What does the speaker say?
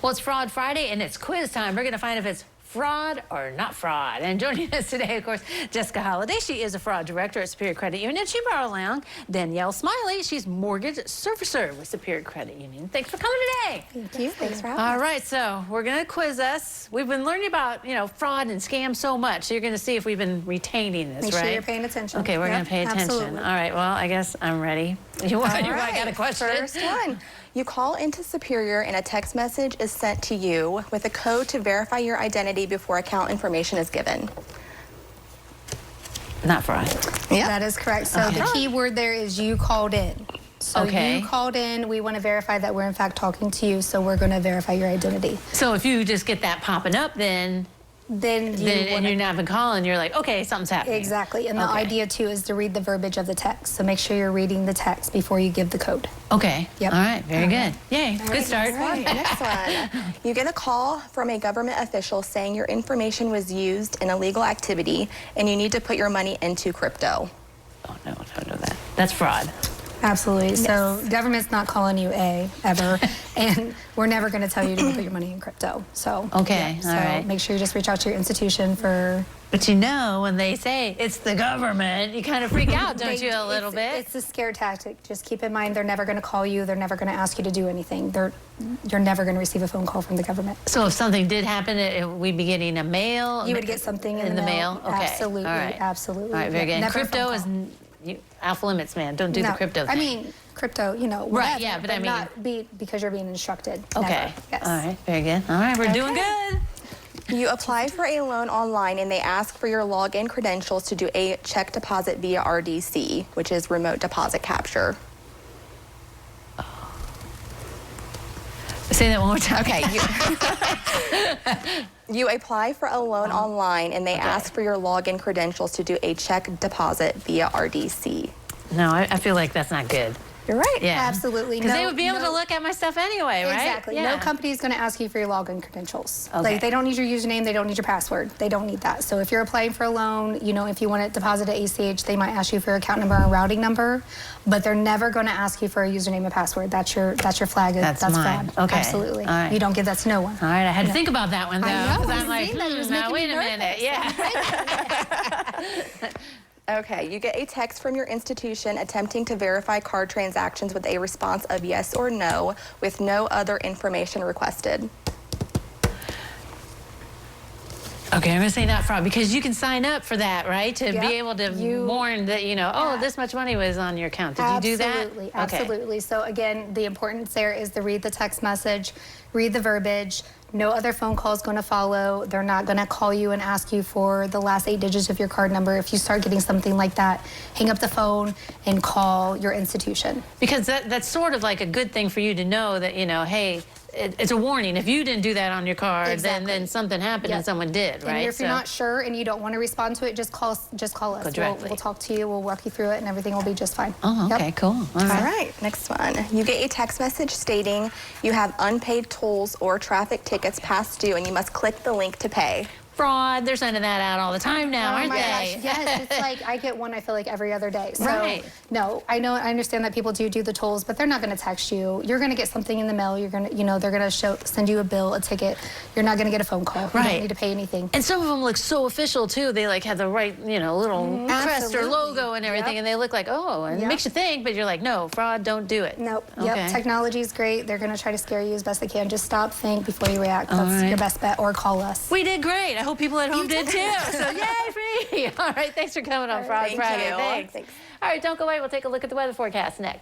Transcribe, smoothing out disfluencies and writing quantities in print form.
Well, it's Fraud Friday, and it's quiz time. We're going to find if it's fraud or not fraud. And joining us today, of course, Jessica Holliday. She is a fraud director at Superior Credit Union. She brought along Danielle Smiley. She's mortgage servicer with Superior Credit Union. Thanks for coming today. Thank you. Thanks for having us. All right, so we're going to quiz us. We've been learning about, fraud and scams so much. So you're going to see if we've been retaining this, Make right? sure you're paying attention. Okay, we're going to pay attention. Absolutely. All right, well, I guess I'm ready. You got a question? First one. You call into Superior and a text message is sent to you with a code to verify your identity before account information is given. Not fraud. Yeah. That is correct. So the key word there is you called in. So you called in. We want to verify that we're in fact talking to you, so we're going to verify your identity. So if you just get that popping up, then you're not been calling, you're like, okay, something's happening. Exactly. And the idea too is to read the verbiage of the text. So make sure you're reading the text before you give the code. Okay. Yep. All right. Very good. Yay. Good start. All right, next one. You get a call from a government official saying your information was used in illegal activity and you need to put your money into crypto. Oh, no, don't know that. That's fraud. Absolutely. Yes. So government's not calling you ever, and we're never going to tell you to put your money in crypto. So okay, all right. Make sure you just reach out to your institution for. But when they say it's the government, you kind of freak out, don't you, a little bit? It's a scare tactic. Just keep in mind they're never going to call you. They're never going to ask you to do anything. You're never going to receive a phone call from the government. So if something did happen, we'd be getting a mail. You would get something in the mail. Okay. Absolutely. All right. Absolutely. All right. Very good. Crypto is. Off limits, man. Don't do the crypto thing. I mean, crypto, whatever, right, yeah, but I mean, not because you're being instructed. Okay. Never. Yes. All right, very good. All right, we're doing good. You apply for a loan online and they ask for your login credentials to do a check deposit via RDC, which is remote deposit capture. Say that one more time. Okay. You apply for a loan online and they ask for your login credentials to do a check deposit via RDC. No, I feel like that's not good. You're right. Yeah. Absolutely. Because they would be able to look at my stuff anyway, right? Exactly. Yeah. No company is going to ask you for your login credentials. Okay. Like, they don't need your username. They don't need your password. They don't need that. So if you're applying for a loan, if you want it deposited at ACH, they might ask you for your account number and routing number, but they're never going to ask you for a username and password. That's your flag. That's mine. Fraud. Okay. Absolutely. All right. You don't give that to no one. All right. I had to think about that one, though. I know. I'm like, now wait a minute. Yeah. Okay, you get a text from your institution attempting to verify card transactions with a response of yes or no with no other information requested. Okay, I'm going to say not fraud because you can sign up for that, right? To be able to warn that, this much money was on your account. Did you do that? Absolutely, absolutely. So again, the importance there is to read the text message, read the verbiage. No other phone call is going to follow. They're not going to call you and ask you for the last 8 digits of your card number. If you start getting something like that, hang up the phone and call your institution. Because that's sort of like a good thing for you to know that, hey, it's a warning. If you didn't do that on your card, then something happened and someone did, right? And if you're not sure and you don't want to respond to it, just call us. Go directly. We'll talk to you. We'll walk you through it, and everything will be just fine. Oh, okay, cool. All right, next one. You get a text message stating you have unpaid tolls or traffic tickets past due, and you must click the link to pay. Fraud. They're sending that out all the time now, aren't they? Gosh, yes, it's like I get one, I feel like, every other day. So, no, I understand that people do the tolls, but they're not going to text you. You're going to get something in the mail. You're going to, they're going to send you a bill, a ticket. You're not going to get a phone call. You don't need to pay anything. And some of them look so official, too. They, have the right, little crest or logo and everything, and they look like, and it makes you think, but you're like, no, fraud, don't do it. Nope. Okay. Yep, technology's great. They're going to try to scare you as best they can. Just stop, think before you react. That's your best bet, or call us. We did great. I hope people at home did too. So yay, free. All right, thanks for coming on Fraud Friday. Thanks. All right, don't go away. We'll take a look at the weather forecast next.